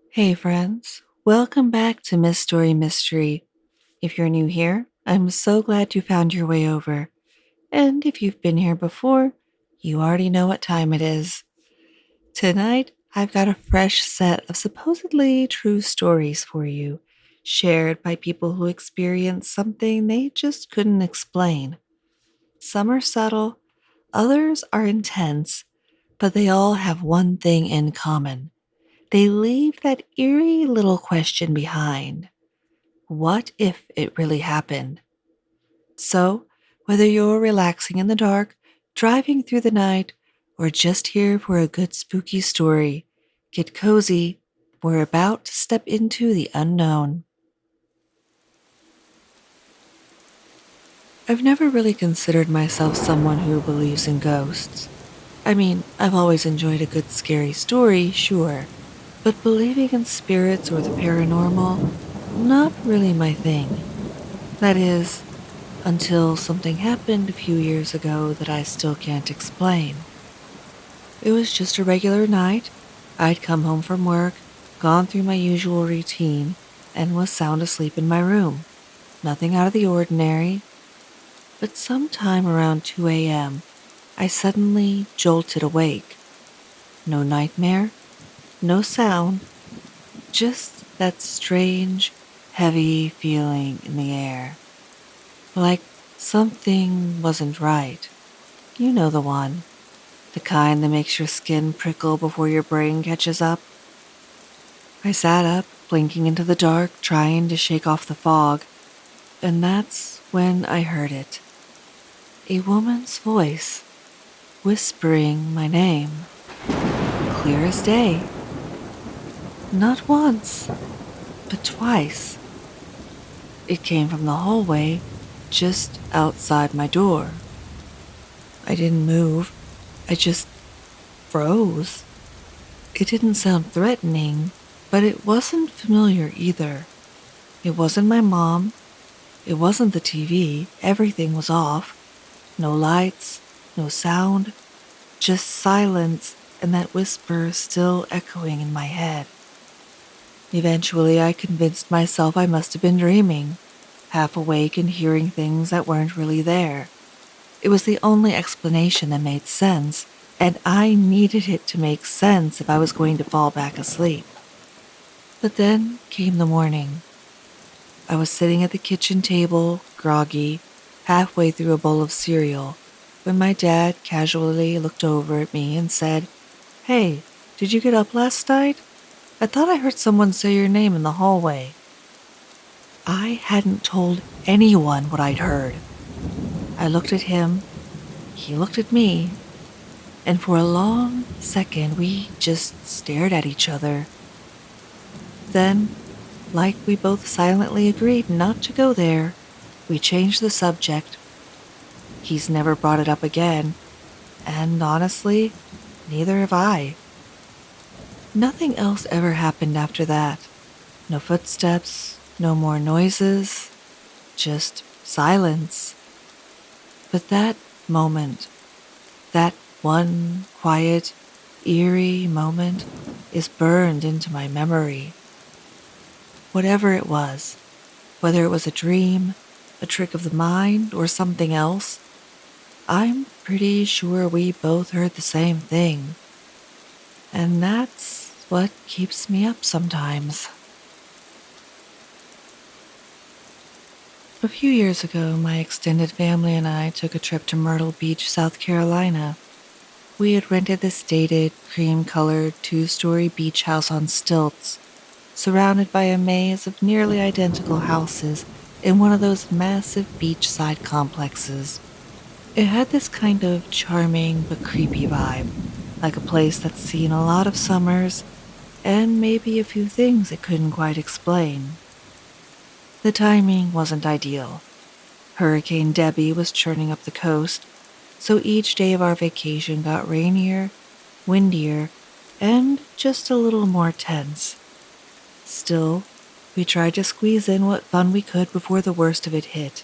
Hey friends, welcome back to MsStoryMystery. If you're new here, I'm so glad you found your way over. And if you've been here before, you already know what time it is. Tonight, I've got a fresh set of supposedly true stories for you, shared by people who experienced something they just couldn't explain. Some are subtle, others are intense, but they all have one thing in common. They leave that eerie little question behind. What if it really happened? So, whether you're relaxing in the dark, driving through the night, or just here for a good spooky story, get cozy. We're about to step into the unknown. I've never really considered myself someone who believes in ghosts. I mean, I've always enjoyed a good scary story, sure, but believing in spirits or the paranormal, not really my thing. That is, until something happened a few years ago that I still can't explain. It was just a regular night. I'd come home from work, gone through my usual routine, and was sound asleep in my room. Nothing out of the ordinary. But sometime around 2 a.m., I suddenly jolted awake. No nightmare, no sound, just that strange, heavy feeling in the air. Like something wasn't right. You know the one. The kind that makes your skin prickle before your brain catches up. I sat up, blinking into the dark, trying to shake off the fog, and that's when I heard it. A woman's voice, whispering my name, clear as day. Not once, but twice. It came from the hallway just outside my door. I didn't move, I just froze. It didn't sound threatening, but it wasn't familiar either. It wasn't my mom. It wasn't the TV. Everything was off. No lights, no sound, just silence and that whisper still echoing in my head. Eventually, I convinced myself I must have been dreaming, half awake and hearing things that weren't really there. It was the only explanation that made sense, and I needed it to make sense if I was going to fall back asleep. But then came the morning. I was sitting at the kitchen table, groggy, halfway through a bowl of cereal, when my dad casually looked over at me and said, "Hey, did you get up last night? I thought I heard someone say your name in the hallway." I hadn't told anyone what I'd heard. I looked at him, he looked at me, and for a long second we just stared at each other. Then, like we both silently agreed not to go there, we changed the subject. He's never brought it up again, and honestly, neither have I. Nothing else ever happened after that. No footsteps, no more noises, just silence. But that moment, that one quiet, eerie moment, is burned into my memory. Whatever it was, whether it was a dream, a trick of the mind, or something else, I'm pretty sure we both heard the same thing. And that's what keeps me up sometimes. A few years ago, my extended family and I took a trip to Myrtle Beach, South Carolina. We had rented this dated, cream-colored, two-story beach house on stilts, surrounded by a maze of nearly identical houses in one of those massive beachside complexes. It had this kind of charming but creepy vibe, like a place that's seen a lot of summers and maybe a few things it couldn't quite explain. The timing wasn't ideal. Hurricane Debbie was churning up the coast, so each day of our vacation got rainier, windier, and just a little more tense. Still, we tried to squeeze in what fun we could before the worst of it hit.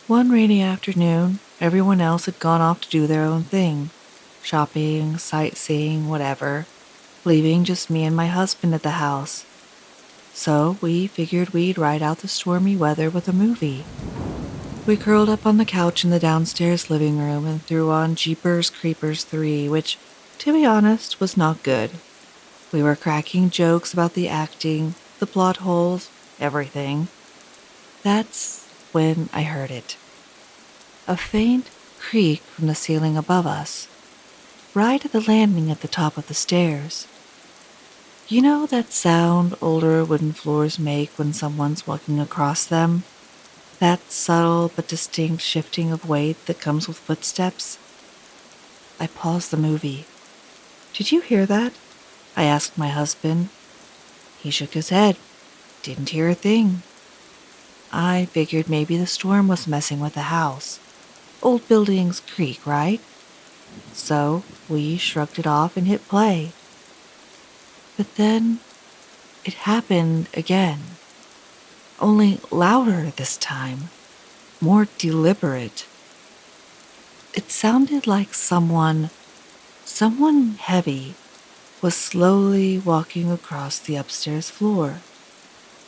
One rainy afternoon, everyone else had gone off to do their own thing, shopping, sightseeing, whatever. leaving just me and my husband at the house. So we figured we'd ride out the stormy weather with a movie. We curled up on the couch in the downstairs living room and threw on Jeepers Creepers 3, which, to be honest, was not good. We were cracking jokes about the acting, the plot holes, everything. That's when I heard it. A faint creak from the ceiling above us, right at the landing at the top of the stairs. You know that sound older wooden floors make when someone's walking across them? That subtle but distinct shifting of weight that comes with footsteps? I paused the movie. "Did you hear that?" I asked my husband. He shook his head. Didn't hear a thing. I figured maybe the storm was messing with the house. Old buildings creak, right? So we shrugged it off and hit play. But then it happened again. Only louder this time. More deliberate. It sounded like someone heavy, was slowly walking across the upstairs floor.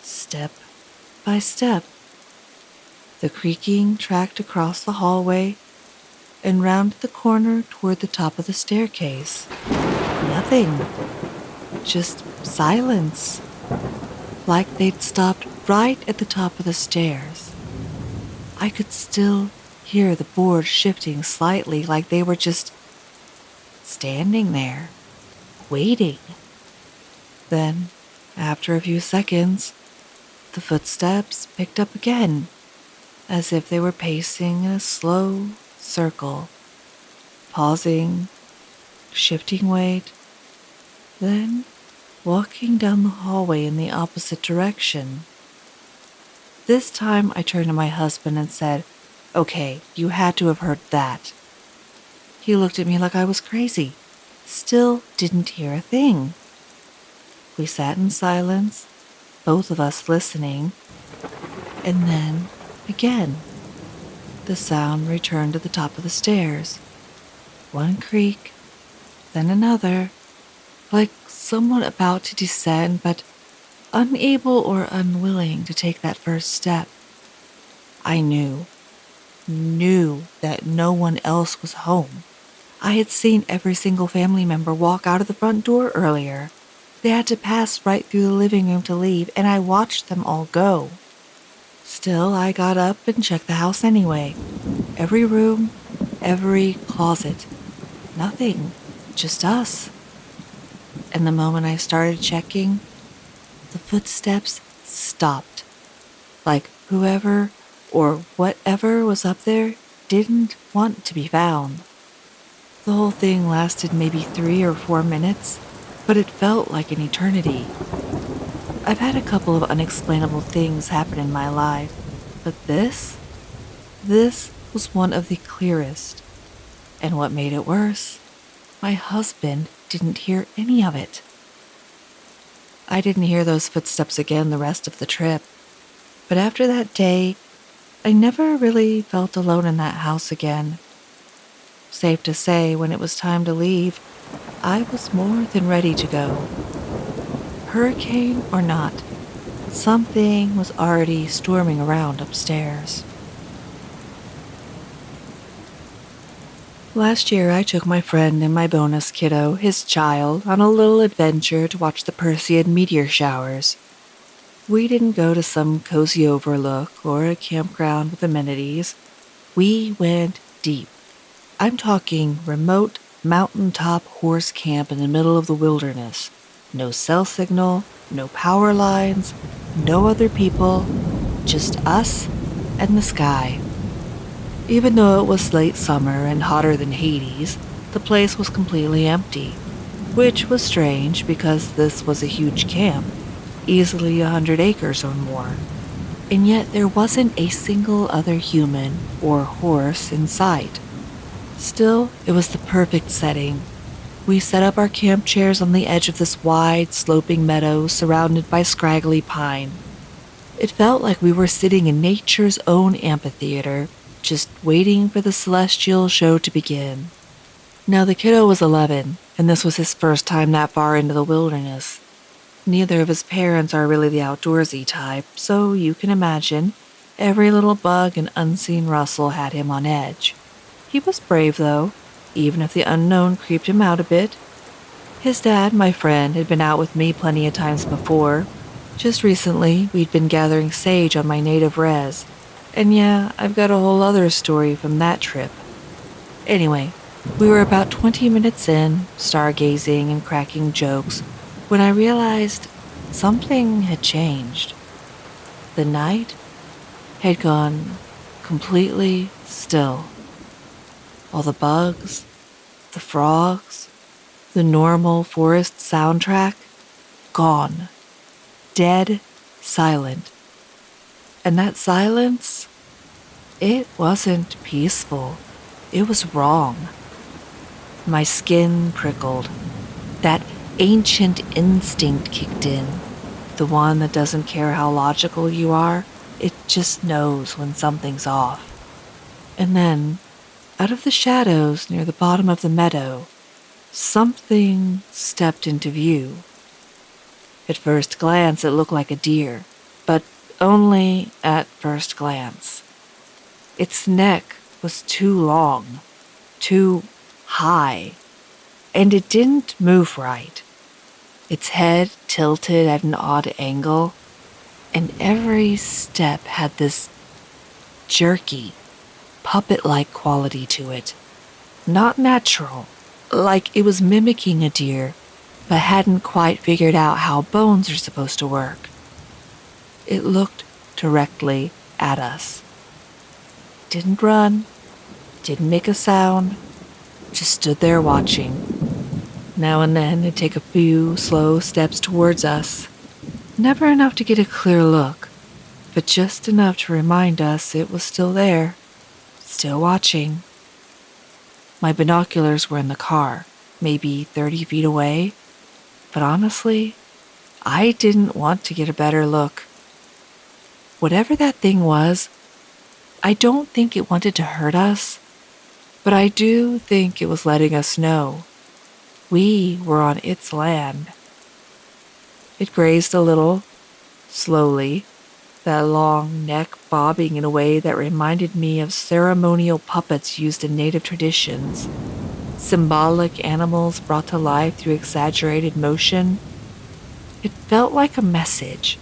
Step by step. The creaking tracked across the hallway and rounded the corner toward the top of the staircase. Nothing. Just silence. Like they'd stopped right at the top of the stairs. I could still hear the board shifting slightly, like they were just standing there, waiting. Then, after a few seconds, the footsteps picked up again, as if they were pacing in a slow circle, pausing, shifting weight, then walking down the hallway in the opposite direction. This time I turned to my husband and said, "Okay, you had to have heard that." He looked at me like I was crazy. Still didn't hear a thing. We sat in silence, both of us listening, and then, again, the sound returned to the top of the stairs. One creak, then another, like someone about to descend but unable or unwilling to take that first step. I knew that no one else was home. I had seen every single family member walk out of the front door earlier. They had to pass right through the living room to leave, and I watched them all go. Still, I got up and checked the house anyway. Every room, every closet. Nothing, just us. And the moment I started checking, the footsteps stopped. Like whoever or whatever was up there didn't want to be found. The whole thing lasted maybe 3 or 4 minutes, but it felt like an eternity. I've had a couple of unexplainable things happen in my life, but this was one of the clearest. And what made it worse, my husband didn't hear any of it. I didn't hear those footsteps again the rest of the trip, but after that day, I never really felt alone in that house again. Safe to say, when it was time to leave, I was more than ready to go. Hurricane or not, something was already storming around upstairs. Last year, I took my friend and my bonus kiddo, his child, on a little adventure to watch the Perseid meteor showers. We didn't go to some cozy overlook or a campground with amenities. We went deep. I'm talking remote, mountaintop horse camp in the middle of the wilderness. No cell signal, no power lines, no other people, just us and the sky. Even though it was late summer and hotter than Hades, the place was completely empty, which was strange because this was a huge camp, easily 100 acres or more, and yet there wasn't a single other human or horse in sight. Still, it was the perfect setting. We set up our camp chairs on the edge of this wide, sloping meadow surrounded by scraggly pine. It felt like we were sitting in nature's own amphitheater, just waiting for the celestial show to begin. Now the kiddo was 11, and this was his first time that far into the wilderness. Neither of his parents are really the outdoorsy type, so you can imagine every little bug and unseen rustle had him on edge. He was brave, though, even if the unknown creeped him out a bit. His dad, my friend, had been out with me plenty of times before. Just recently, we'd been gathering sage on my native res, and yeah, I've got a whole other story from that trip. Anyway, we were about 20 minutes in, stargazing and cracking jokes, when I realized something had changed. The night had gone completely still. All the bugs, the frogs, the normal forest soundtrack, gone. Dead silent. And that silence, it wasn't peaceful. It was wrong. My skin prickled. That ancient instinct kicked in. The one that doesn't care how logical you are, it just knows when something's off. And then, out of the shadows near the bottom of the meadow, something stepped into view. At first glance, it looked like a deer, but only at first glance. Its neck was too long, too high, and it didn't move right. Its head tilted at an odd angle, and every step had this jerky, puppet-like quality to it. Not natural, like it was mimicking a deer, but hadn't quite figured out how bones are supposed to work. It looked directly at us. Didn't run, didn't make a sound, just stood there watching. Now and then it'd take a few slow steps towards us. Never enough to get a clear look, but just enough to remind us it was still there, still watching. My binoculars were in the car, maybe 30 feet away, but honestly, I didn't want to get a better look. Whatever that thing was, I don't think it wanted to hurt us, but I do think it was letting us know we were on its land. It grazed a little, slowly, that long neck bobbing in a way that reminded me of ceremonial puppets used in native traditions. Symbolic animals brought to life through exaggerated motion. It felt like a message,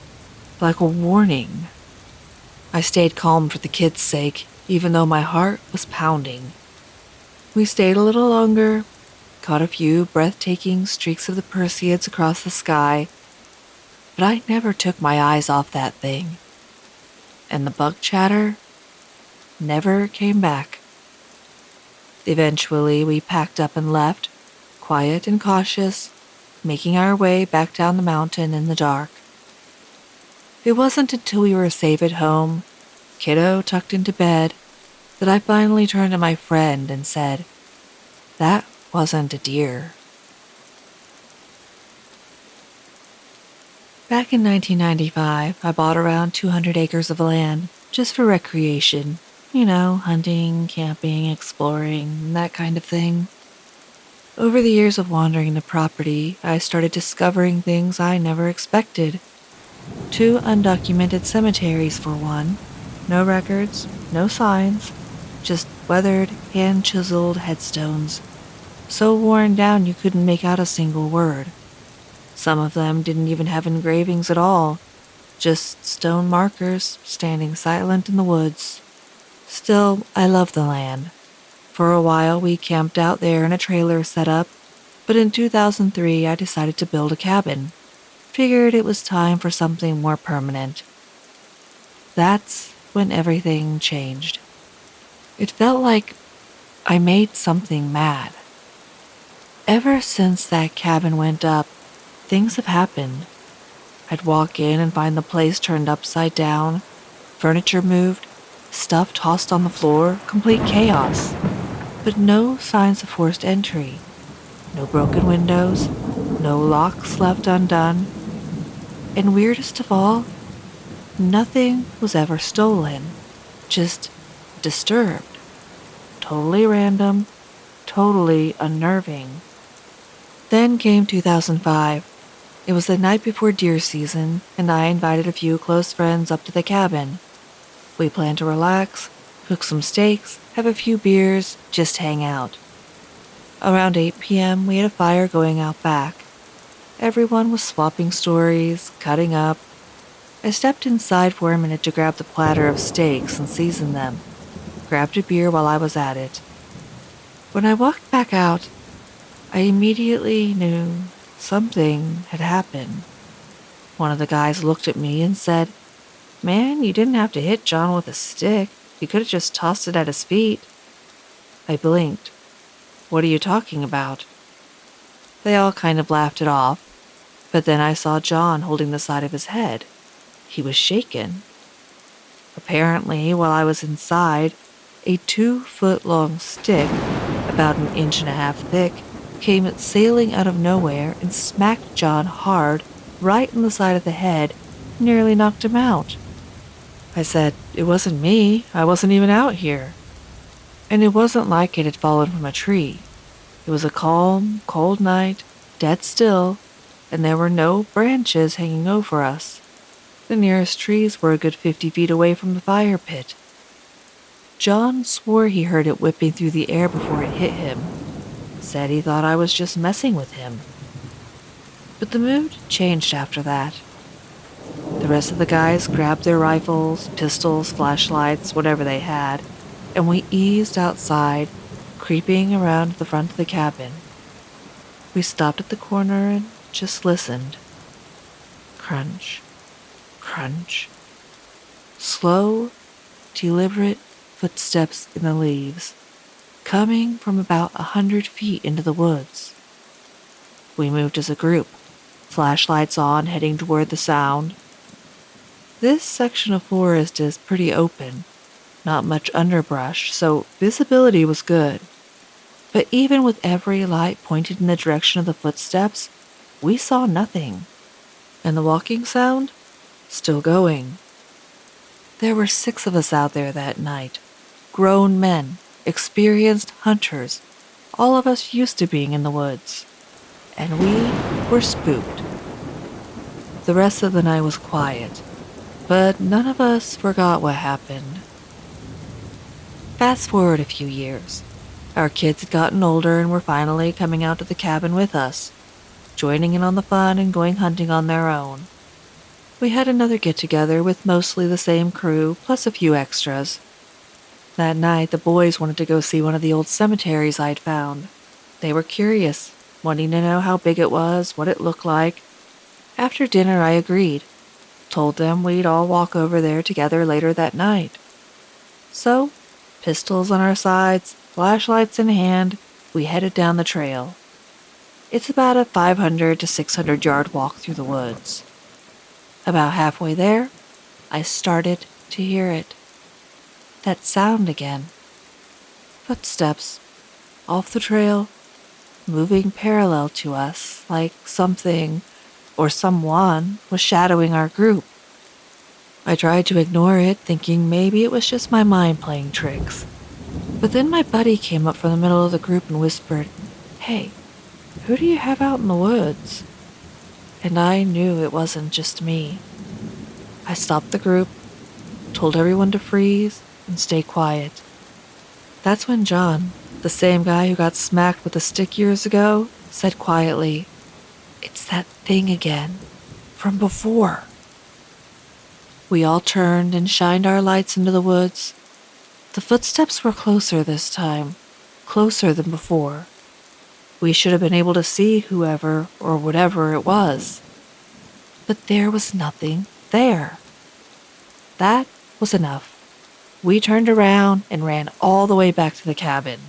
like a warning. I stayed calm for the kids' sake, even though my heart was pounding. We stayed a little longer, caught a few breathtaking streaks of the Perseids across the sky, but I never took my eyes off that thing. And the bug chatter never came back. Eventually, we packed up and left, quiet and cautious, making our way back down the mountain in the dark. It wasn't until we were safe at home, kiddo tucked into bed, that I finally turned to my friend and said, "That wasn't a deer." Back in 1995, I bought around 200 acres of land, just for recreation. You know, hunting, camping, exploring, that kind of thing. Over the years of wandering the property, I started discovering things I never expected. 2 undocumented cemeteries for one. No records, no signs, just weathered, hand-chiseled headstones. So worn down you couldn't make out a single word. Some of them didn't even have engravings at all, just stone markers standing silent in the woods. Still, I love the land. For a while, we camped out there in a trailer setup, but in 2003, I decided to build a cabin. Figured it was time for something more permanent. That's when everything changed. It felt like I made something mad. Ever since that cabin went up, things have happened. I'd walk in and find the place turned upside down, furniture moved, stuff tossed on the floor, complete chaos. But no signs of forced entry. No broken windows, no locks left undone. And weirdest of all, nothing was ever stolen, just disturbed. Totally random, totally unnerving. Then came 2005. It was the night before deer season, and I invited a few close friends up to the cabin. We planned to relax, cook some steaks, have a few beers, just hang out. Around 8 p.m., we had a fire going out back. Everyone was swapping stories, cutting up. I stepped inside for a minute to grab the platter of steaks and season them. Grabbed a beer while I was at it. When I walked back out, I immediately knew something had happened. One of the guys looked at me and said, "Man, you didn't have to hit John with a stick. You could have just tossed it at his feet." I blinked. "What are you talking about?" They all kind of laughed it off, but then I saw John holding the side of his head. He was shaken. Apparently, while I was inside, a 2-foot-long stick, about an inch and a half thick, came sailing out of nowhere and smacked John hard right in the side of the head, nearly knocked him out. I said, "It wasn't me. I wasn't even out here." And it wasn't like it had fallen from a tree. It was a calm, cold night, dead still, and there were no branches hanging over us. The nearest trees were a good 50 feet away from the fire pit. John swore he heard it whipping through the air before it hit him. Said he thought I was just messing with him. But the mood changed after that. The rest of the guys grabbed their rifles, pistols, flashlights, whatever they had, and we eased outside, creeping around the front of the cabin. We stopped at the corner and just listened. Crunch, crunch. Slow, deliberate footsteps in the leaves, coming from about 100 feet into the woods. We moved as a group, flashlights on, heading toward the sound. This section of forest is pretty open, not much underbrush, so visibility was good. But even with every light pointed in the direction of the footsteps, we saw nothing. And the walking sound? Still going. There were 6 of us out there that night. Grown men, experienced hunters, all of us used to being in the woods. And we were spooked. The rest of the night was quiet, but none of us forgot what happened. Fast forward a few years. Our kids had gotten older and were finally coming out to the cabin with us, joining in on the fun and going hunting on their own. We had another get-together with mostly the same crew, plus a few extras. That night, the boys wanted to go see one of the old cemeteries I'd found. They were curious, wanting to know how big it was, what it looked like. After dinner, I agreed. Told them we'd all walk over there together later that night. So, pistols on our sides, flashlights in hand, we headed down the trail. It's about a 500 to 600 yard walk through the woods. About halfway there, I started to hear it. That sound again. Footsteps, off the trail, moving parallel to us, like something or someone was shadowing our group. I tried to ignore it, thinking maybe it was just my mind playing tricks. But then my buddy came up from the middle of the group and whispered, "Hey, who do you have out in the woods?" And I knew it wasn't just me. I stopped the group, told everyone to freeze and stay quiet. That's when John, the same guy who got smacked with a stick years ago, said quietly, "It's that thing again, from before." We all turned and shined our lights into the woods. The footsteps were closer this time, closer than before. We should have been able to see whoever or whatever it was. But there was nothing there. That was enough. We turned around and ran all the way back to the cabin.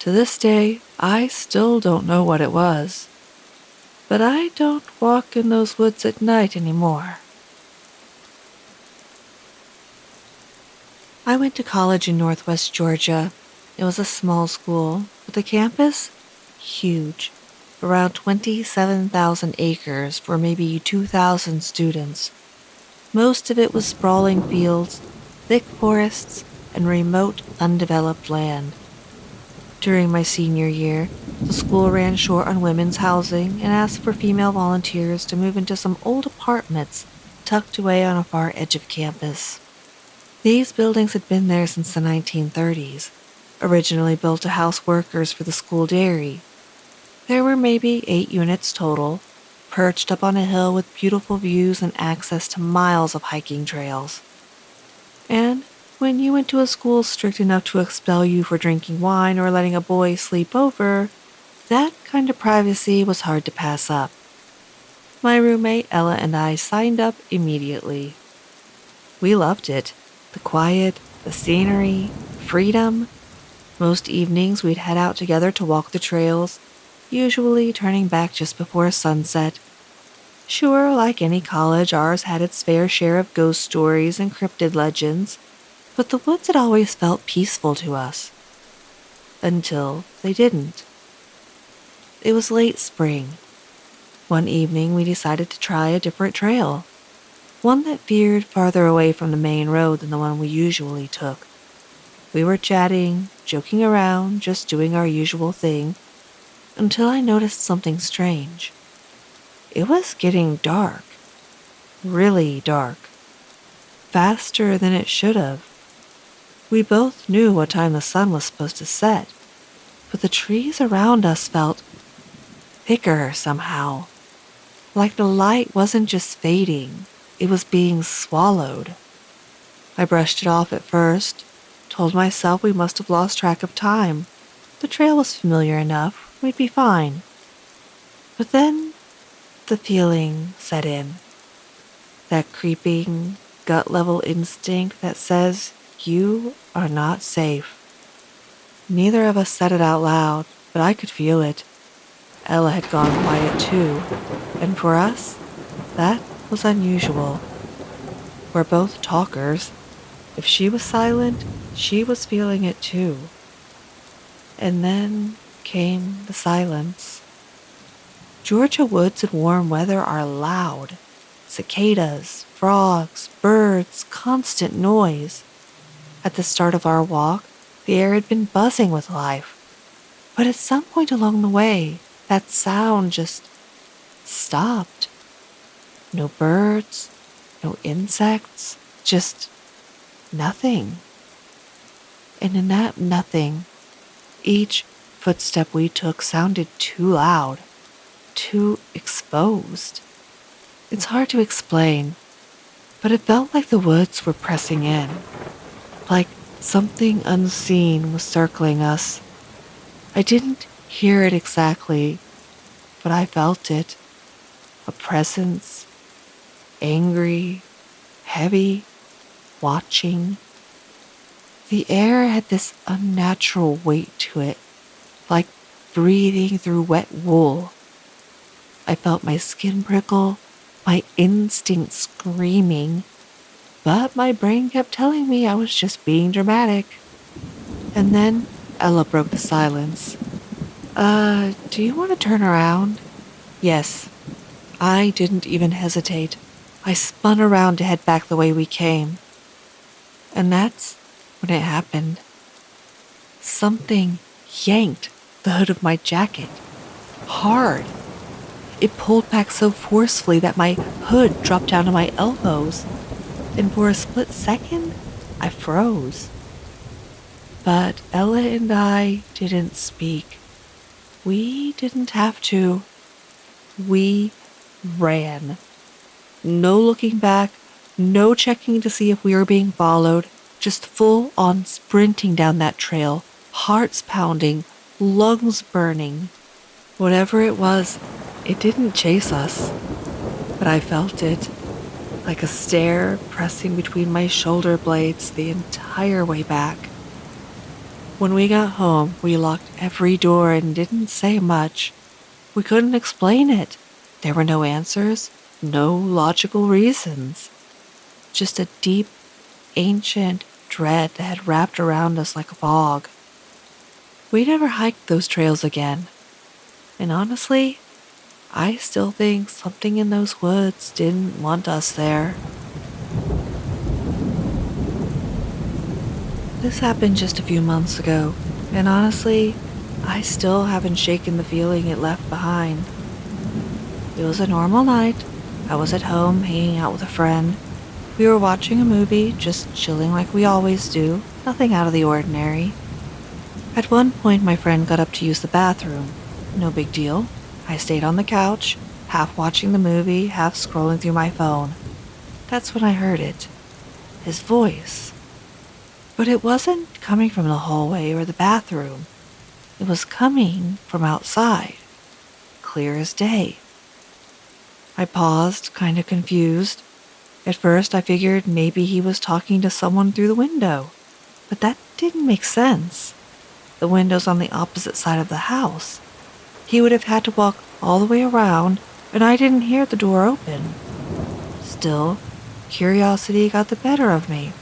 To this day, I still don't know what it was. But I don't walk in those woods at night anymore. I went to college in Northwest Georgia. It was a small school, but the campus, huge. Around 27,000 acres for maybe 2,000 students. Most of it was sprawling fields, thick forests, and remote, undeveloped land. During my senior year, the school ran short on women's housing and asked for female volunteers to move into some old apartments tucked away on a far edge of campus. These buildings had been there since the 1930s, originally built to house workers for the school dairy. There were maybe 8 units total, perched up on a hill with beautiful views and access to miles of hiking trails. And when you went to a school strict enough to expel you for drinking wine or letting a boy sleep over, that kind of privacy was hard to pass up. My roommate Ella and I signed up immediately. We loved it. The quiet, the scenery, freedom. Most evenings we'd head out together to walk the trails, usually turning back just before sunset. Sure, like any college, ours had its fair share of ghost stories and cryptid legends, but the woods had always felt peaceful to us. Until they didn't. It was late spring. One evening we decided to try a different trail, one that veered farther away from the main road than the one we usually took. We were chatting, joking around, just doing our usual thing, until I noticed something strange. It was getting dark. Really dark. Faster than it should have. We both knew what time the sun was supposed to set, but the trees around us felt thicker somehow. Like the light wasn't just fading, it was being swallowed. I brushed it off at first, told myself we must have lost track of time. The trail was familiar enough, we'd be fine. But then the feeling set in. That creeping, gut-level instinct that says you are not safe. Neither of us said it out loud, but I could feel it. Ella had gone quiet too, and for us, that was unusual. We're both talkers. If she was silent, she was feeling it too. And then came the silence. Georgia woods in warm weather are loud. Cicadas, frogs, birds, constant noise. At the start of our walk, the air had been buzzing with life. But at some point along the way, that sound just stopped. No birds, no insects, just nothing. And in that nothing, each footstep we took sounded too loud, too exposed. It's hard to explain, but it felt like the woods were pressing in, like something unseen was circling us. I didn't hear it exactly, but I felt it. A presence, angry, heavy, watching. The air had this unnatural weight to it, like breathing through wet wool. I felt my skin prickle, my instinct screaming, but my brain kept telling me I was just being dramatic. And then Ella broke the silence. Do you want to turn around? Yes. I didn't even hesitate. I spun around to head back the way we came. And that's when it happened. Something yanked the hood of my jacket. Hard. It pulled back so forcefully that my hood dropped down to my elbows. And for a split second, I froze. But Ella and I didn't speak. We didn't have to. We ran. No looking back, no checking to see if we were being followed, just full on sprinting down that trail, hearts pounding, lungs burning. Whatever it was, it didn't chase us, but I felt it, like a stare pressing between my shoulder blades the entire way back. When we got home, we locked every door and didn't say much. We couldn't explain it. There were no answers, no logical reasons. Just a deep, ancient dread that had wrapped around us like a fog. We never hiked those trails again. And honestly, I still think something in those woods didn't want us there. This happened just a few months ago, and honestly, I still haven't shaken the feeling it left behind. It was a normal night. I was at home hanging out with a friend. We were watching a movie, just chilling like we always do, nothing out of the ordinary. At one point, my friend got up to use the bathroom. No big deal. I stayed on the couch, half watching the movie, half scrolling through my phone. That's when I heard it. His voice. But it wasn't coming from the hallway or the bathroom. It was coming from outside. Clear as day. I paused, kind of confused. At first, I figured maybe he was talking to someone through the window. But that didn't make sense. The window's on the opposite side of the house. He would have had to walk all the way around, and I didn't hear the door open. Still, curiosity got the better of me.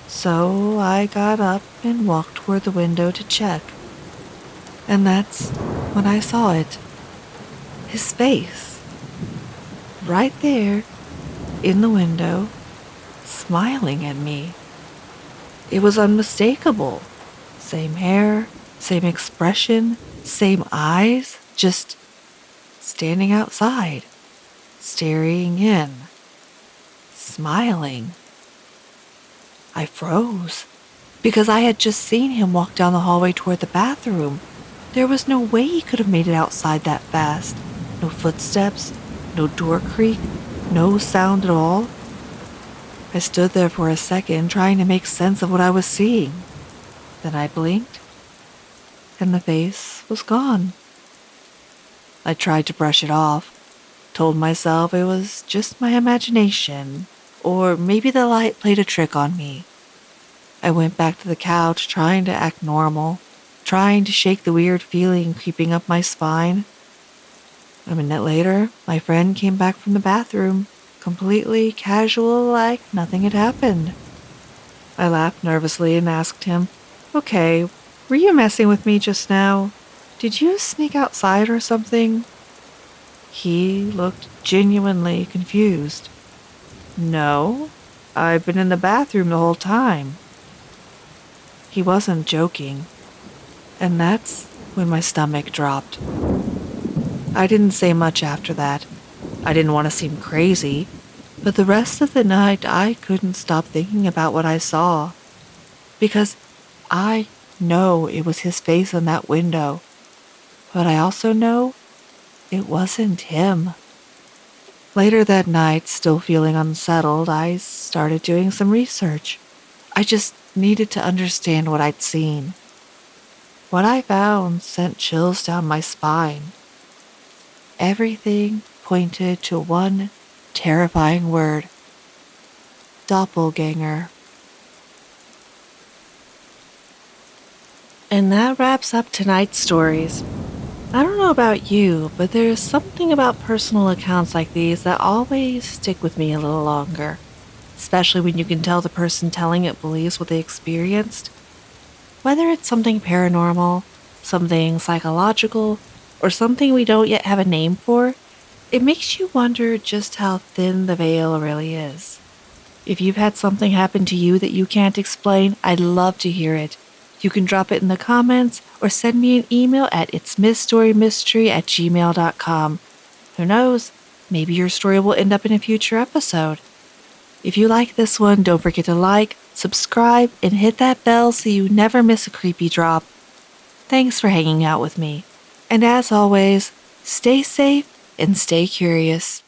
So I got up and walked toward the window to check. And that's when I saw it. His face. Right there, in the window, smiling at me. It was unmistakable. Same hair, same expression, same eyes, just standing outside, staring in, smiling. I froze, because I had just seen him walk down the hallway toward the bathroom. There was no way he could have made it outside that fast. No footsteps, no door creak, no sound at all. I stood there for a second trying to make sense of what I was seeing. Then I blinked, and the face was gone. I tried to brush it off, told myself it was just my imagination, or maybe the light played a trick on me. I went back to the couch trying to act normal, trying to shake the weird feeling creeping up my spine. A minute later, my friend came back from the bathroom, completely casual, like nothing had happened. I laughed nervously and asked him, "Okay, were you messing with me just now? Did you sneak outside or something?" He looked genuinely confused. "No, I've been in the bathroom the whole time." He wasn't joking, and that's when my stomach dropped. I didn't say much after that. I didn't want to seem crazy, but the rest of the night I couldn't stop thinking about what I saw. Because I know it was his face in that window, but I also know it wasn't him. Later that night, still feeling unsettled, I started doing some research. I just needed to understand what I'd seen. What I found sent chills down my spine. Everything pointed to one terrifying word: doppelgänger. And that wraps up tonight's stories. I don't know about you, but there's something about personal accounts like these that always stick with me a little longer, especially when you can tell the person telling it believes what they experienced. Whether it's something paranormal, something psychological, or something we don't yet have a name for, it makes you wonder just how thin the veil really is. If you've had something happen to you that you can't explain, I'd love to hear it. You can drop it in the comments or send me an email at MsStoryMystery@gmail.com. Who knows, maybe your story will end up in a future episode. If you like this one, don't forget to like, subscribe, and hit that bell so you never miss a creepy drop. Thanks for hanging out with me. And as always, stay safe and stay curious.